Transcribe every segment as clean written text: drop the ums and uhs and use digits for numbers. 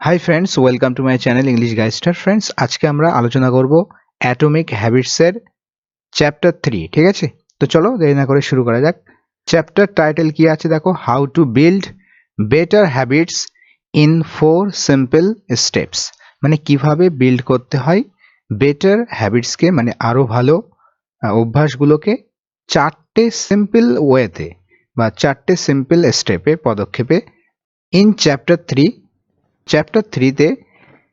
High friends, welcome to my channel English গাইস্টার। Friends, আজকে আমরা আলোচনা করব অ্যাটমিক হ্যাবিটসের চ্যাপ্টার 3। ঠিক আছে, তো চলো দেরি না করে শুরু করা যাক। চ্যাপ্টার টাইটেল কি আছে দেখো, how to build better habits in 4 simple steps. মানে কিভাবে বিল্ড করতে হয় বেটার হ্যাবিটসকে, মানে আরো ভালো অভ্যাসগুলোকে 4টে সিম্পল ওয়েতে বা 4টে সিম্পল স্টেপে, পদক্ষেপে। ইন চ্যাপ্টার 3তে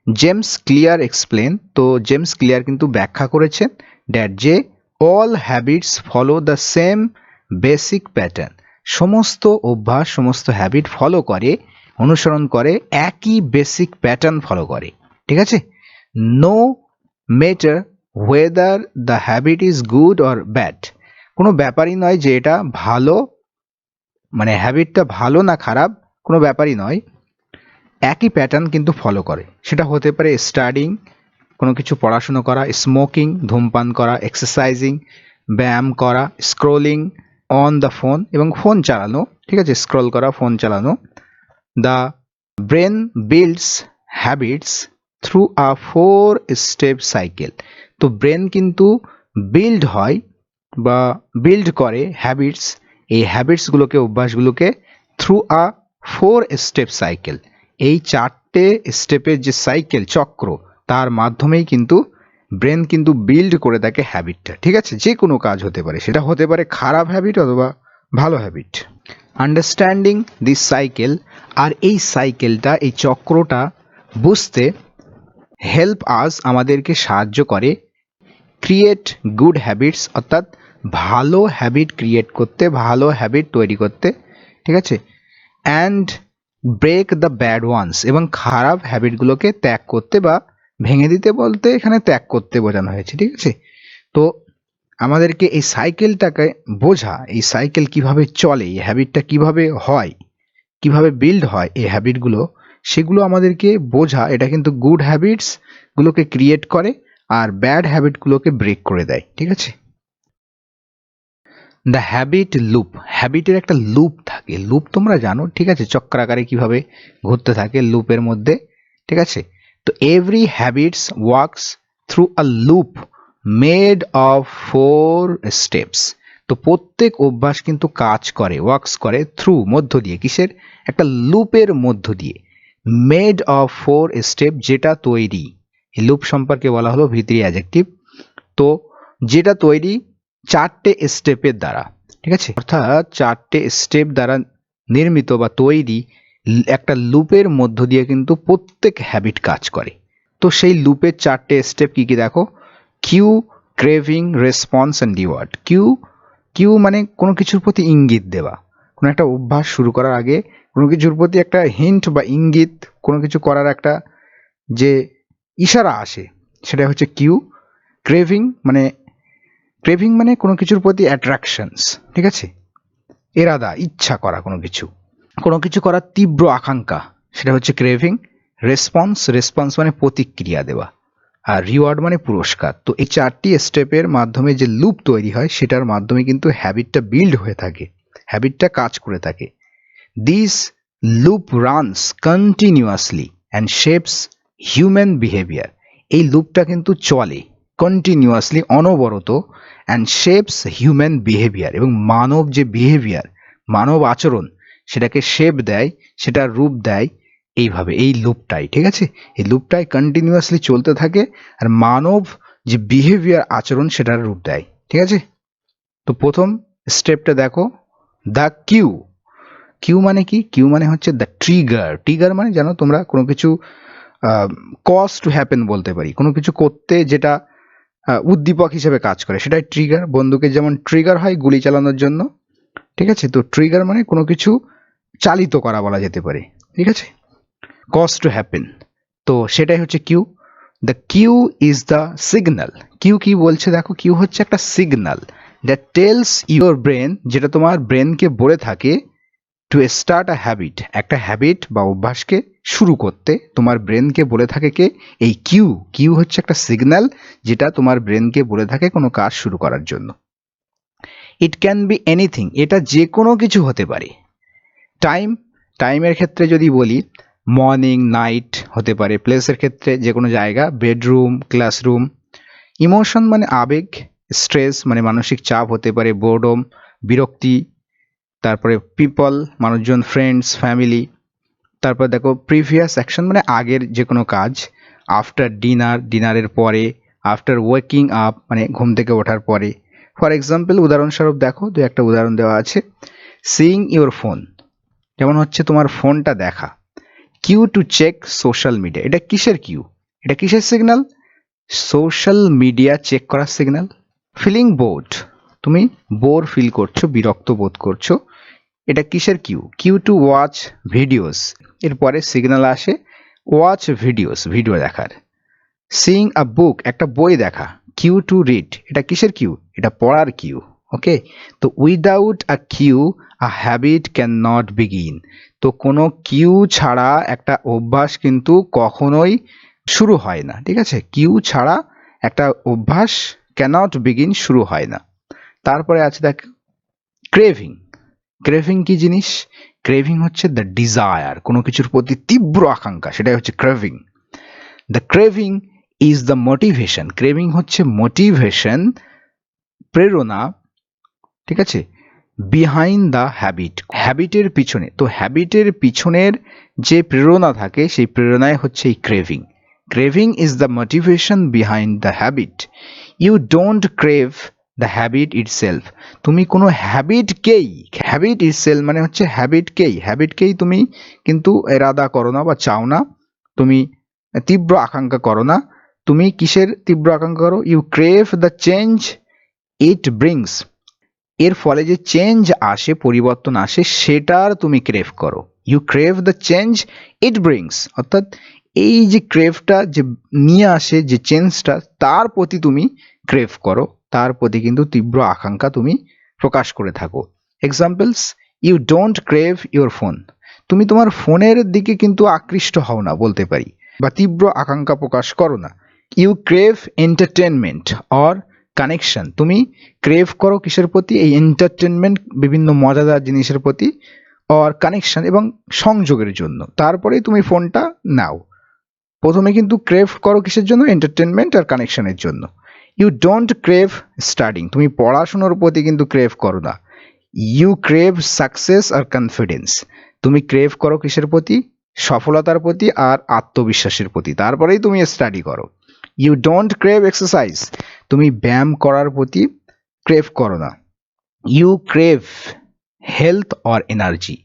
জেমস ক্লিয়ার এক্সপ্লেন, তো জেমস ক্লিয়ার কিন্তু ব্যাখ্যা করেছেন দ্যাট যে all habits follow the same basic pattern. সমস্ত অভ্যাস, সমস্ত হ্যাবিট ফলো করে, অনুসরণ করে একই বেসিক প্যাটার্ন ফলো করে। ঠিক আছে, no matter whether the habit is good or bad. কোনো ব্যাপারই নয় যে এটা ভালো, মানে হ্যাবিটটা ভালো না খারাপ, কোনো ব্যাপারই নয়, একই প্যাটার্ন কিন্তু ফলো করে। সেটা হতে পারে স্টাডিং, কোনো কিছু পড়াশুনো করা, স্মোকিং ধূমপান করা, এক্সারসাইজিং ব্যায়াম করা, স্ক্রোলিং অন দ্য ফোন এবং ফোন চালানো। ঠিক আছে, স্ক্রল করা, ফোন চালানো। The brain builds habits through a 4 step cycle. তো ব্রেন কিন্তু বিল্ড হয় বা বিল্ড করে হ্যাবিটস, এই হ্যাবিটসগুলোকে, অভ্যাসগুলোকে থ্রু আ 4 স্টেপ সাইকেল। এই 4টে স্টেপের যে সাইকেল, চক্র, তার মাধ্যমেই কিন্তু ব্রেন কিন্তু বিল্ড করে থাকে হ্যাবিটটা। ঠিক আছে, যে কোনো কাজ হতে পারে, সেটা হতে পারে খারাপ হ্যাবিট অথবা ভালো হ্যাবিট। আন্ডারস্ট্যান্ডিং দিস সাইকেল, আর এই সাইকেলটা, এই চক্রটা বুঝতে হেল্প আস, আমাদেরকে সাহায্য করে ক্রিয়েট গুড হ্যাবিটস, অর্থাৎ ভালো হ্যাবিট ক্রিয়েট করতে, ভালো হ্যাবিট তৈরি করতে। ঠিক আছে, and break the bad ones, এবং খারাপ হ্যাবিটগুলোকে ত্যাগ করতে বা ভেঙে দিতে, বলতে এখানে ত্যাগ করতে বোঝানো হয়েছে। ঠিক আছে, তো আমাদেরকে এই সাইকেলটাকে বোঝা, এই সাইকেল কিভাবে চলে, এই হ্যাবিটটা কিভাবে হয়, কিভাবে বিল্ড হয় এই হ্যাবিটগুলো, সেগুলো আমাদেরকে বোঝা। এটা কিন্তু গুড হ্যাবিটস গুলোকে ক্রিয়েট করে আর ব্যাড হ্যাবিটগুলোকে ব্রেক করে দেয়। ঠিক আছে, দ্য হ্যাবিট লুপ, হ্যাবিটের একটা লুপ থাকে। লুপ তোমরা জানো, ঠিক আছে, চক্রাকারে কিভাবে ঘুরতে থাকে লুপের মধ্যে। ঠিক আছে, তো every habits works through a loop made of 4 steps. তো প্রত্যেক অভ্যাস কিন্তু কাজ করে, ওয়ার্কস করে থ্রু, মধ্য দিয়ে, কিসের, একটা লুপের মধ্য দিয়ে, মেড অফ 4 স্টেপ, যেটা তৈরি, এই লুপ সম্পর্কে বলা হলো ভিতরি অ্যাডজেক্টিভ। তো যেটা তৈরি 4টে স্টেপের দ্বারা। ঠিক আছে, অর্থাৎ 4টে স্টেপ দ্বারা নির্মিত বা তৈরি একটা লুপের মধ্য দিয়ে কিন্তু প্রত্যেক হ্যাবিট কাজ করে। তো সেই লুপের 4টে স্টেপ কি কি দেখো, cue, craving, response and reward. Cue, cue মানে কোনো কিছুর প্রতি ইঙ্গিত দেওয়া। কোনো একটা অভ্যাস শুরু করার আগে কোনো কিছুর প্রতি একটা হিন্ট বা ইঙ্গিত, কোনো কিছু করার একটা যে ইশারা আসে, সেটা হচ্ছে কিউ। ক্রেভিং মানে, ক্রেভিং মানে কোনো কিছুর প্রতি অ্যাট্রাকশনস। ঠিক আছে, এরাদা, ইচ্ছা করা, কোনো কিছু, কোনো কিছু করার তীব্র আকাঙ্ক্ষা, সেটা হচ্ছে ক্রেভিং। রেসপন্স, রেসপন্স মানে প্রতিক্রিয়া দেওয়া। আর রিওয়ার্ড মানে পুরস্কার। তো এই 4টি স্টেপের মাধ্যমে যে লুপ তৈরি হয়, সেটার মাধ্যমে কিন্তু হ্যাবিটটা বিল্ড হয়ে থাকে, হ্যাবিটটা কাজ করে থাকে। This loop runs continuously and shapes human behaviour. এই লুপটা কিন্তু চলে কন্টিনিউয়াসলি, অনবরত, অ্যান্ড শেপস হিউম্যান বিহেভিয়ার, এবং মানব যে বিহেভিয়ার, মানব আচরণ, সেটাকে শেপ দেয়, সেটার রূপ দেয় এইভাবে, এই লুপটাই। ঠিক আছে, এই লুপটাই কন্টিনিউয়াসলি চলতে থাকে আর মানব যে বিহেভিয়ার, আচরণ, সেটার রূপ দেয়। ঠিক আছে, তো প্রথম স্টেপটা দেখো, দ্য কিউ। কিউ মানে কি, কিউ মানে হচ্ছে দ্য ট্রিগার। ট্রিগার মানে জানো তোমরা, কোনো কিছু কজ টু হ্যাপেন বলতে পারি, কোনো কিছু করতে যেটা উদ্দীপক হিসেবে কাজ করে, সেটাই ট্রিগার। বন্দুকের যেমন ট্রিগার হয় গুলি চালানোর জন্য। ঠিক আছে, তো ট্রিগার মানে কোনো কিছু চালিত করা বলা যেতে পারে। ঠিক আছে, কজ টু হ্যাপেন, তো সেটাই হচ্ছে cue. The cue is the signal. Cue কি বলছে দেখো, কিউ হচ্ছে একটা signal that tells your brain, যেটা তোমার ব্রেনকে বলে থাকে টু স্টার্ট আ হ্যাবিট, একটা হ্যাবিট বা অভ্যাসকে শুরু করতে তোমার ব্রেনকে বলে থাকে কে, এই কিউ। কিউ হচ্ছে একটা সিগন্যাল যেটা তোমার ব্রেনকে বলে থাকে কোনো কাজ শুরু করার জন্য। ইট ক্যান বি এনিথিং, এটা যে কোনো কিছু হতে পারে। টাইম, টাইমের ক্ষেত্রে যদি বলি, মর্নিং নাইট হতে পারে, প্লেসের ক্ষেত্রে যে কোনো জায়গা, বেডরুম, ক্লাসরুম। ইমোশন মানে আবেগ, স্ট্রেস মানে মানসিক চাপ হতে পারে, বোরডম বিরক্তি, তারপরে পিপল মানুষজন, ফ্রেন্ডস ফ্যামিলি। তারপর দেখো প্রিভিয়াস অ্যাকশন মানে আগের যে কোনো কাজ, আফটার ডিনার ডিনারের পরে, আফটার ওয়েকিং আপ মানে ঘুম থেকে ওঠার পরে। ফর এক্সাম্পল উদাহরণস্বরূপ দেখো দু একটা উদাহরণ দেওয়া আছে। সিইং ইওর ফোন, যেমন হচ্ছে তোমার ফোনটা দেখা। Cue to check social media, এটা কিসের কিউ, এটা কিসের সিগন্যাল? সোশ্যাল মিডিয়া চেক করার সিগন্যাল। ফিলিং বোর্ড, তুমি বোর ফিল করছো, বিরক্ত বোধ করছো, এটা কিসের cue? Cue to watch videos, এরপরে সিগন্যাল আসে ওয়াচ ভিডিওস, ভিডিও দেখার। সিইং আ বুক, একটা বই দেখা। কিউ টু রিড, এটা কিসের কিউ? এটা পড়ার কিউ। ওকে, তো without a cue a habit can not begin. তো কোনো কিউ ছাড়া একটা অভ্যাস কিন্তু কখনোই শুরু হয় না, ঠিক আছে? কিউ ছাড়া একটা অভ্যাস ক্যানট বিগিন, শুরু হয় না। তারপরে আছে দেখ ক্রেভিং। ক্রেভিং কি জিনিস? ক্রেভিং হচ্ছে দ্য ডিজায়ার, কোনো কিছুর প্রতি তীব্র আকাঙ্ক্ষা, সেটাই হচ্ছে craving. The craving is the motivation, craving হচ্ছে মোটিভেশন, প্রেরণা, ঠিক আছে, বিহাইন্ড দ্য হ্যাবিট, হ্যাবিটের পিছনে। তো হ্যাবিটের পিছনের যে প্রেরণা থাকে সেই প্রেরণায় হচ্ছে এই craving. Craving is the motivation behind the habit. You don't crave the habit itself, তুমি কোনো হ্যাবিটকেই, হ্যাবিট ইটসেলফ মানে হচ্ছে হ্যাবিটকেই তুমি কিন্তু এরাদা করো না বা চাও না, তুমি তীব্র আকাঙ্ক্ষা করো না। তুমি কিসের তীব্র আকাঙ্ক্ষা করো? You crave the change it brings, এর ফলে যে চেঞ্জ আসে, পরিবর্তন আসে, সেটার তুমি ক্রেভ করো। You crave the change it brings, অর্থাৎ এই যে ক্রেভটা যে নিয়ে আসে, যে চেঞ্জটা, তার প্রতি তুমি ক্রেভ করো, তার প্রতি কিন্তু তীব্র আকাঙ্ক্ষা তুমি প্রকাশ করে থাকো। Examples, you don't crave your phone, তুমি তোমার ফোনের দিকে কিন্তু আকৃষ্ট হও না বলতে পারি, বা তীব্র আকাঙ্ক্ষা প্রকাশ করো না। You crave entertainment or connection, তুমি ক্রেভ করো কিসের প্রতি? এই এন্টারটেনমেন্ট, বিভিন্ন মজাদার জিনিসের প্রতি, অর কানেকশন এবং সংযোগের জন্য, তারপরেই তুমি ফোনটা নাও। প্রথমে কিন্তু ক্রেভ করো কিসের জন্য? এন্টারটেনমেন্ট আর কানেকশনের জন্য। ইউ ডোন্ট ক্রেভ স্টাডিং, তুমি পড়াশোনার প্রতি কিন্তু ক্রেভ করো না। ইউ ক্রেভ সাকসেস আর কনফিডেন্স, তুমি ক্রেভ করো কিসের প্রতি? সফলতার প্রতি আর আত্মবিশ্বাসের প্রতি, তারপরেই তুমি স্টাডি করো। ইউ ডোন্ট ক্রেভ এক্সারসাইজ, তুমি ব্যায়াম করার প্রতি ক্রেভ করো না। You crave health or energy,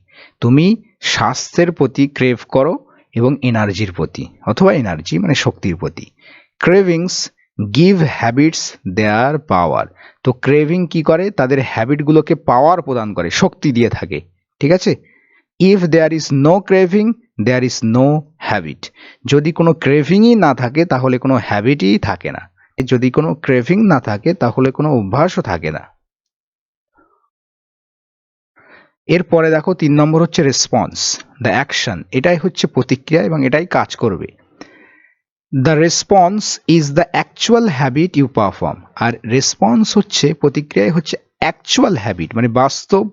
তুমি স্বাস্থ্যের প্রতি ক্রেভ করো এবং এনার্জির প্রতি, অথবা এনার্জি মানে শক্তির প্রতি। ক্রেভিংস গিভ হ্যাবিটস দেয়ার পাওয়ার, তো ক্রেভিং কি করে? তাদের হ্যাবিটগুলোকে পাওয়ার প্রদান করে, শক্তি দিয়ে থাকে, ঠিক আছে? If there is no craving there is no habit, যদি কোনো ক্রেভিংই না থাকে তাহলে কোনো হ্যাবিটই থাকে না, যদি কোনো ক্রেভিং না থাকে তাহলে কোনো অভ্যাসও থাকে না। এরপরে দেখো 3 নম্বর হচ্ছে রেসপন্স, দ্য অ্যাকশন, এটাই হচ্ছে প্রতিক্রিয়া এবং এটাই কাজ করবে। The response is the actual habit you perform, আর রেসপন্স হচ্ছে, প্রতিক্রিয়ায় হচ্ছে অ্যাকচুয়াল হ্যাবিট মানে বাস্তব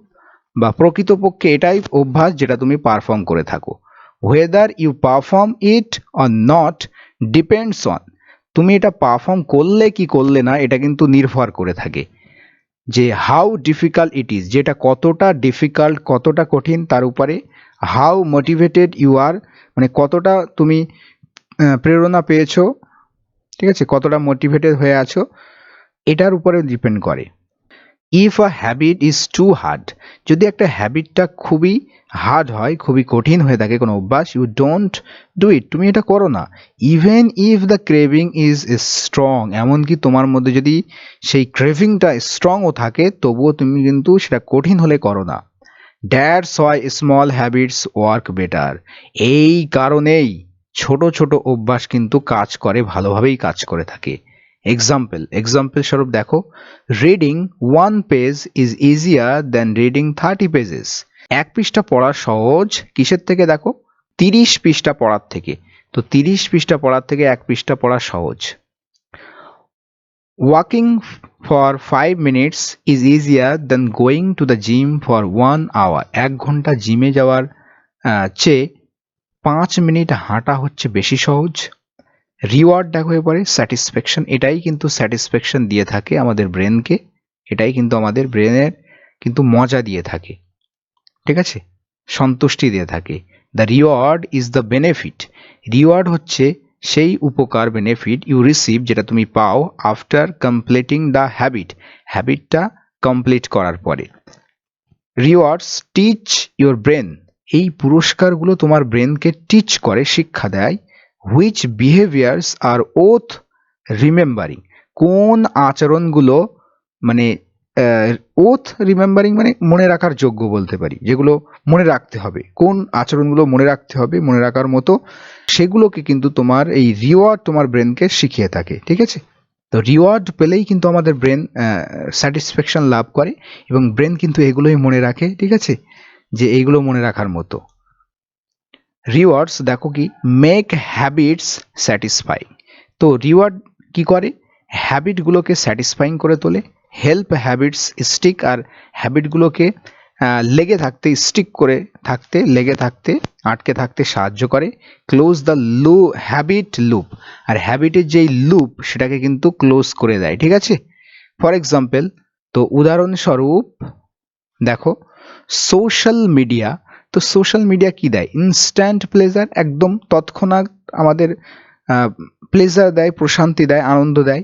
বা প্রকৃতপক্ষে এটাই অভ্যাস যেটা তুমি পারফর্ম করে থাকো। Whether you perform it or not depends on, তুমি এটা পারফর্ম করলে কি করলে না এটা কিন্তু নির্ভর করে থাকে যে হাউ ডিফিকাল্ট ইট ইজ, যেটা কতটা ডিফিকাল্ট, কতটা কঠিন তার উপরে। হাউ মোটিভেটেড ইউ আর, মানে কতটা তুমি প্রেরণা পেয়েছো, ঠিক আছে, কতটা মোটিভেটেড হয়ে আছো, এটার উপরে ডিপেন্ড করে। If a habit is too hard, যদি একটা হ্যাবিটটা খুবই হার্ড হয়, খুবই কঠিন হয়ে থাকে কোনো অভ্যাস, ইউ ডোন্ট ডু ইট, তুমি এটা করো না। Even if the craving is strong, এমনকি তোমার মধ্যে যদি সেই ক্রেভিংটা স্ট্রংও থাকে তবুও তুমি কিন্তু সেটা কঠিন হলে করো না। That's why small habits work better, এই কারণেই ছোট ছোট অভ্যাস কিন্তু কাজ করে, ভালোভাবেই কাজ করে থাকে। এক্সাম্পল স্বরূপ দেখো, reading 1 page is easier than reading 30 pages, 1 পৃষ্ঠা পড়া সহজ কিসের থেকে? দেখো 30 পৃষ্ঠা পড়ার থেকে, তো 30 পৃষ্ঠা পড়ার থেকে 1 পৃষ্ঠা পড়া সহজ। Walking for 5 minutes is easier than going to the gym for 1 hour, 1 ঘন্টা জিমে যাওয়ার চেয়ে 5 মিনিট হাঁটা হচ্ছে বেশি সহজ। রিওয়ার্ড দেখো এবারে স্যাটিসফ্যাকশন, এটাই কিন্তু স্যাটিসফ্যাকশন দিয়ে থাকে আমাদের ব্রেনকে, এটাই কিন্তু আমাদের ব্রেনের কিন্তু মজা দিয়ে থাকে, ঠিক আছে, সন্তুষ্টি দিয়ে থাকে। The reward is the benefit, reward হচ্ছে সেই উপকার, বেনিফিট ইউ রিসিভ, যেটা তুমি পাও আফটার কমপ্লিটিং দ্য হ্যাবিটটা কমপ্লিট করার পরে। রিওয়ার্ডস টিচ ইউর ব্রেন, এই পুরস্কারগুলো তোমার ব্রেনকে টিচ করে, শিক্ষা দেয়। Which behaviours are worth remembering, কোন আচরণগুলো মানে ওথ রিমেম্বারিং মানে মনে রাখার যোগ্য বলতে পারি, যেগুলো মনে রাখতে হবে, কোন আচরণগুলো মনে রাখতে হবে, মনে রাখার মতো, সেগুলোকে কিন্তু তোমার এই রিওয়ার্ড তোমার ব্রেনকে শিখিয়ে থাকে, ঠিক আছে। তো রিওয়ার্ড পেলেই কিন্তু আমাদের ব্রেন স্যাটিসফ্যাকশন লাভ করে এবং ব্রেন কিন্তু এগুলোই মনে রাখে, ঠিক আছে, যে এইগুলো মনে রাখার মতো। রিওয়ার্ডস দেখো কি, মেক হ্যাবিটস স্যাটিসফাইং, তো রিওয়ার্ড কি করে, হ্যাবিটগুলোকে স্যাটিসফাইং করে তোলে। হেল্প হ্যাবিটস স্টিক, আর হ্যাবিটগুলোকে লেগে থাকতে, স্টিক করে থাকতে, লেগে থাকতে, আটকে থাকতে সাহায্য করে। ক্লোজ দ্য হ্যাবিট লুপ, আর হ্যাবিটের যেই লুপ সেটাকে কিন্তু ক্লোজ করে দেয়, ঠিক আছে। ফর এক্সাম্পল, তো উদাহরণস্বরূপ দেখো সোশ্যাল মিডিয়া, তো সোশ্যাল মিডিয়া কি দেয়, ইনস্ট্যান্ট প্লেজার, একদম তৎক্ষণাৎ আমাদের প্লেজার দেয়, প্রশান্তি দেয়, আনন্দ দেয়।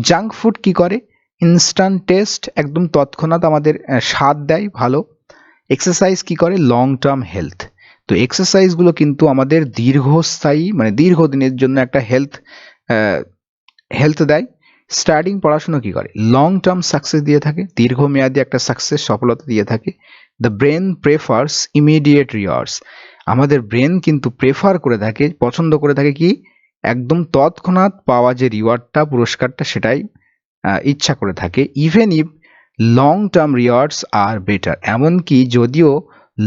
জাঙ্ক ফুড কি করে, ইনস্ট্যান্ট টেস্ট, একদম তৎক্ষণাৎ আমাদের স্বাদ দেয় ভালো। এক্সারসাইজ কি করে, লং টার্ম হেলথ, তো এক্সারসাইজগুলো কিন্তু আমাদের দীর্ঘস্থায়ী মানে দীর্ঘদিনের জন্য একটা হেলথ দেয়। স্টাডিং পড়াশুনো কি করে, লং টার্ম সাকসেস দিয়ে থাকে, দীর্ঘমেয়াদী একটা সাকসেস, সফলতা দিয়ে থাকে। The brain prefers immediate rewards, আমাদের ব্রেন কিন্তু প্রেফার করে থাকে, পছন্দ করে থাকে কি, একদম তৎক্ষণাৎ পাওয়া যে রিওয়ার্ডটা, পুরস্কারটা, সেটাই ইচ্ছা করে থাকে। Even if long term rewards are better, এমনকি যদিও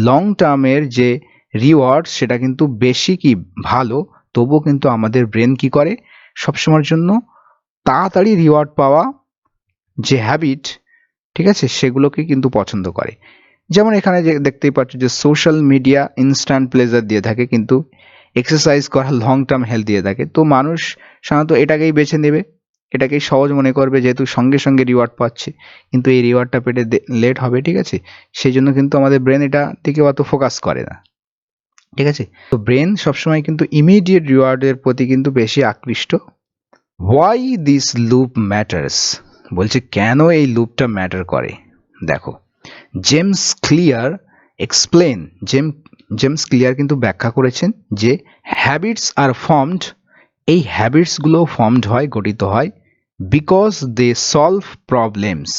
লং টার্মের যে রিওয়ার্ড সেটা কিন্তু বেশি কি ভালো, তবুও কিন্তু আমাদের ব্রেন কি করে, সবসময়ের জন্য তাড়াতাড়ি রিওয়ার্ড পাওয়া যে হ্যাবিট, ঠিক আছে, সেগুলোকে কিন্তু পছন্দ করে। যেমন এখানে যে দেখতেই পাচ্ছ যে সোশ্যাল মিডিয়া ইনস্ট্যান্ট প্লেজার দিয়ে থাকে, কিন্তু এক্সারসাইজ করা লং টার্ম হেলথ দিয়ে থাকে। তো মানুষ সাধারণত এটাকেই বেছে নেবে, এটাকেই সহজ মনে করবে, যেহেতু সঙ্গে সঙ্গে রিওয়ার্ড পাচ্ছে, কিন্তু এই রিওয়ার্ডটা পেতে লেট হবে, ঠিক আছে, সেই জন্য কিন্তু আমাদের ব্রেন এটা দিকে অত ফোকাস করে না, ঠিক আছে। তো ব্রেন সবসময় কিন্তু ইমিডিয়েট রিওয়ার্ডের প্রতি কিন্তু বেশি আকৃষ্ট। হোয়াই দিস লুপ ম্যাটার্স, বলছে কেন এই লুপটা ম্যাটার করে। দেখো James Clear explain, James Clear কিন্তু ব্যাখ্যা করেছেন যে হ্যাবিটস আর ফর্মড, এই হ্যাবিটসগুলো ফর্মড হয়, গঠিত হয়, বিকজ দে সলভ প্রবলেমস,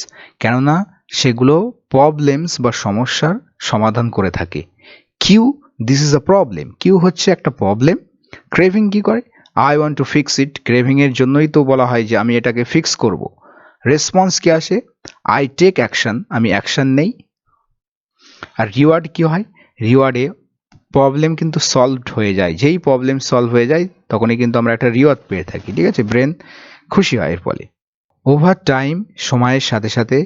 কেননা সেগুলো প্রবলেমস বা সমস্যার সমাধান করে থাকে। Cue, this is a problem, cue হচ্ছে একটা প্রবলেম। ক্রেভিং কি করে, I want to fix it, craving এর জন্যই তো বলা হয় যে আমি এটাকে ফিক্স করব। রেসপন্স কি আসে, আই টেক অ্যাকশন, আমি অ্যাকশন নেই। আর রিওয়ার্ড কি হয়, রিওয়ার্ডে প্রবলেম কিন্তু সলভড হয়ে যায়, যেই প্রবলেম সলভ হয়ে যায় তখনই কিন্তু আমরা একটা রিওয়ার্ড পেয়ে থাকি, ঠিক আছে, ব্রেন খুশি হয় এর ফলে। ওভার টাইম, সময়ের সাথে সাথে,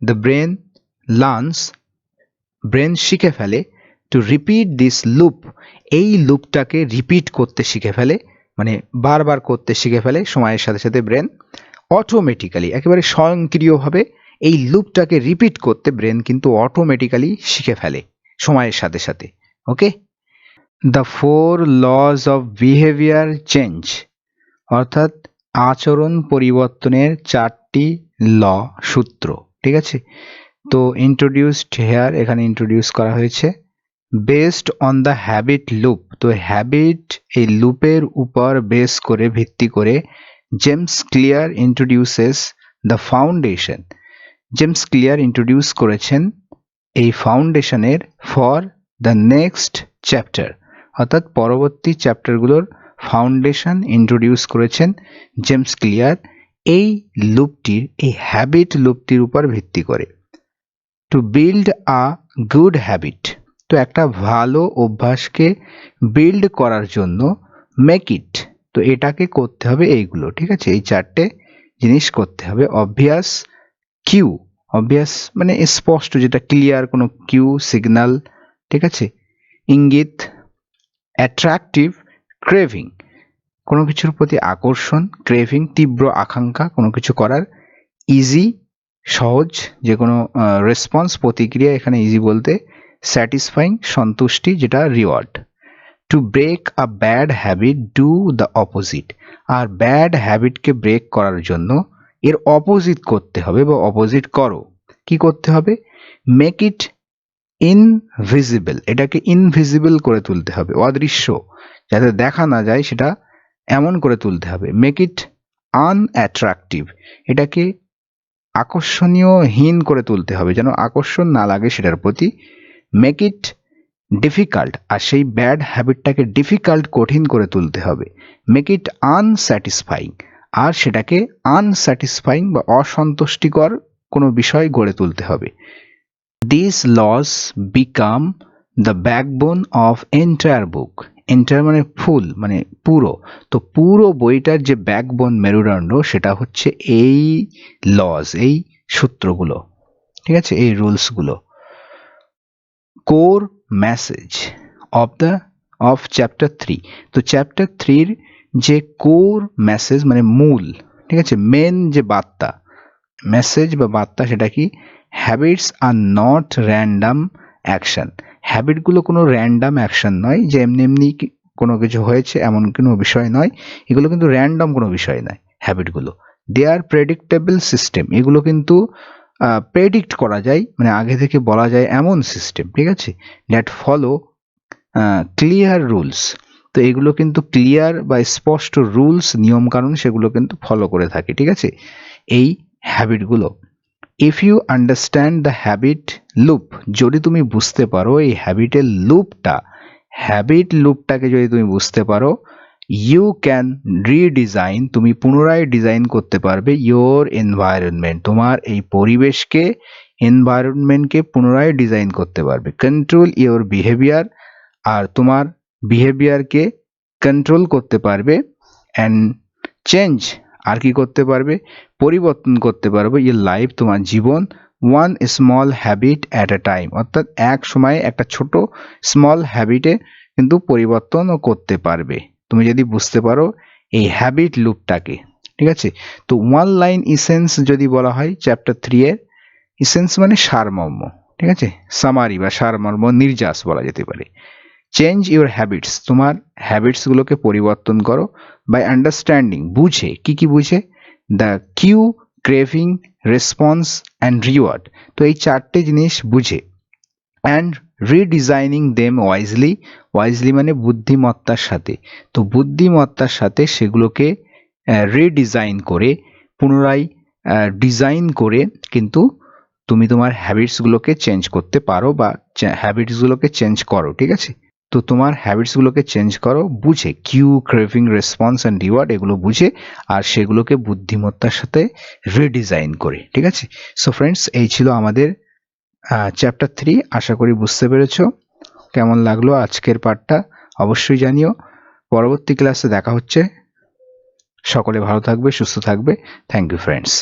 দ্য ব্রেন লার্নস, ব্রেন শিখে ফেলে, টু রিপিট দিস লুপ, এই লুপটাকে রিপিট করতে শিখে ফেলে, মানে বারবার করতে শিখে ফেলে সময়ের সাথে সাথে ব্রেন অটোমেটিক্যালি, একেবারে স্বয়ংক্রিয়ভাবে এই লুপটাকে রিপিট করতে ব্রেন কিন্তু অটোমেটিক্যালি শিখে ফেলে সময়ের সাথে সাথে। Okay, the 4 laws of behaviour change, অর্থাৎ আচরণ পরিবর্তনের 4টি ল, সূত্র, ঠিক আছে। তো ইন্ট্রোডিউসড হেয়ার, এখানে ইন্ট্রোডিউস করা হয়েছে। Based on the habit loop, তো হ্যাবিট এই লুপের উপর বেস করে, ভিত্তি করে, James clear introduces the foundation, James clear introduce করেছেন এই ফাউন্ডেশনের ফর দ্য নেক্সট চ্যাপ্টার, অর্থাৎ পরবর্তী চ্যাপ্টারগুলোর ফাউন্ডেশন ইন্ট্রোডিউস করেছেন জেমস ক্লিয়ার এই লুপটির, এই হ্যাবিট লুপটির উপর ভিত্তি করে। To build a good habit, তো একটা ভালো অভ্যাসকে বিল্ড করার জন্য, মেক ইট, তো এটাকে করতে হবে এইগুলো, ঠিক আছে, এই 4টে জিনিস করতে হবে। অবভিয়াস, কিউ, অবভিয়াস মানে স্পষ্ট, যেটা ক্লিয়ার, কোনো কিউ সিগন্যাল, ঠিক আছে, ইঙ্গিত, অ্যাট্রাকটিভ, ক্রেভিং কোনো কিছুর প্রতি আকর্ষণ, ক্রেভিং তীব্র আকাঙ্ক্ষা কোনো কিছু করার, ইজি সহজ যে কোনো রেসপন্স প্রতিক্রিয়া, এখানে ইজি বলতে স্যাটিসফাইং সন্তুষ্টি যেটা reward. To break a bad habit do the opposite, আর ব্যাড হ্যাবিটকে ব্রেক করার জন্য এর অপোজিট করতে হবে বা অপোজিট করো। কি করতে হবে? মেক ইট ইনভিজিবল, এটাকে ইনভিজিবল করে তুলতে হবে, অদৃশ্য যাতে দেখা না যায় সেটা এমন করে তুলতে হবে। মেক ইট আনঅ্যাট্রাকটিভ, এটাকে আকর্ষণীয়হীন করে তুলতে হবে, যেন আকর্ষণ না লাগে সেটার প্রতি। মেক ইট ডিফিকাল্ট, আর সেই ব্যাড হ্যাবিটটাকে ডিফিকাল্ট, কঠিন করে তুলতে হবে। মেক ইট আনস্যাটিসফাইং, আর সেটাকে আনস্যাটিসফাইং বা অসন্তুষ্টিকর কোনো বিষয় গড়ে তুলতে হবে। This laws become the backbone of entire book, entire মানে ফুল মানে পুরো, তো পুরো বইটার যে ব্যাকবোন মেরুদণ্ড সেটা হচ্ছে এই লস, এই সূত্রগুলো, ঠিক আছে, এই রুলসগুলো। কোর মেসেজ অফ চ্যাপ্টার 3, তো চ্যাপ্টার 3 যে কোর মেসেজ মানে মূল, ঠিক আছে, মেন যে বার্তা, মেসেজ বা বার্তা সেটা কি? Habits are not random action, হ্যাবিটগুলো কোনো র্যান্ডাম অ্যাকশন নয় যে এমনি এমনি কোনো কিছু হয়েছে এমন কোনো বিষয় নয়, এগুলো কিন্তু র্যান্ডম কোনো বিষয় নয় হ্যাবিটগুলো। দে আর প্রেডিক্টেবল সিস্টেম, এগুলো কিন্তু প্রেডিক্ট করা যায় মানে আগে থেকে বলা যায় এমন সিস্টেম, ঠিক আছে। দ্যাট ফলো ক্লিয়ার রুলস, তো এগুলো কিন্তু ক্লিয়ার বা স্পষ্ট রুলস নিয়মকানুন সেগুলো কিন্তু ফলো করে থাকে, ঠিক আছে, এই হ্যাবিটগুলো। If you understand the habit loop, যদি তুমি বুঝতে পারো এই হ্যাবিটের লুপটা, হ্যাবিট লুপটাকে যদি তুমি বুঝতে পারো, ইউ ক্যান রিডিজাইন, তুমি পুনরায় ডিজাইন করতে পারবে ইয়োর এনভায়রনমেন্ট, তোমার এই পরিবেশকে, এনভায়রনমেন্টকে পুনরায় ডিজাইন করতে পারবে। কন্ট্রোল ইয়োর বিহেভিয়ার, আর তোমার বিহেভিয়ারকে কন্ট্রোল করতে পারবে। অ্যান্ড চেঞ্জ, আর কি করতে পারবে? পরিবর্তন করতে পারবে ইয়োর লাইফ, তোমার জীবন। One small habit at a time, অর্থাৎ এক সময় একটা ছোট স্মল হ্যাবিটে কিন্তু পরিবর্তনও করতে পারবে তুমি যদি বুঝতে পারো এই হ্যাবিট লুপটাকে, ঠিক আছে। তো ওয়ান লাইন ইসেন্স যদি বলা হয় চ্যাপ্টার 3 এর, ইসেন্স মানে সারমর্ম, ঠিক আছে, সামারি বা সারমর্ম, নির্যাস বলা যেতে পারে। চেঞ্জ ইউর হ্যাবিটস, তোমার হ্যাবিটসগুলোকে পরিবর্তন করো। বাই আন্ডারস্ট্যান্ডিং, বুঝে, কি কি বুঝে? The cue, craving, response and reward, তো এই চারটে জিনিস বুঝে। And redesigning them wisely, wisely মানে বুদ্ধিমত্তার সাথে, তো বুদ্ধিমত্তার সাথে সেগুলোকে রিডিজাইন করে, পুনরায় ডিজাইন করে কিন্তু তুমি তোমার হ্যাবিটসগুলোকে চেঞ্জ করতে পারো বা হ্যাবিটসগুলোকে চেঞ্জ করো, ঠিক আছে। তো তোমার হ্যাবিটসগুলোকে চেঞ্জ করো বুঝে, cue, craving, response and reward এগুলো বুঝে, আর সেগুলোকে বুদ্ধিমত্তার সাথে রিডিজাইন করে, ঠিক আছে। সো ফ্রেন্ডস, এই ছিল আমাদের চ্যাপ্টার 3, আশা করি বুঝতে পেরেছো। কেমন লাগলো আজকের পার্টটা অবশ্যই জানিও। পরবর্তী ক্লাসে দেখা হচ্ছে। সকলে ভালো থাকবে, সুস্থ থাকবে। Thank you friends.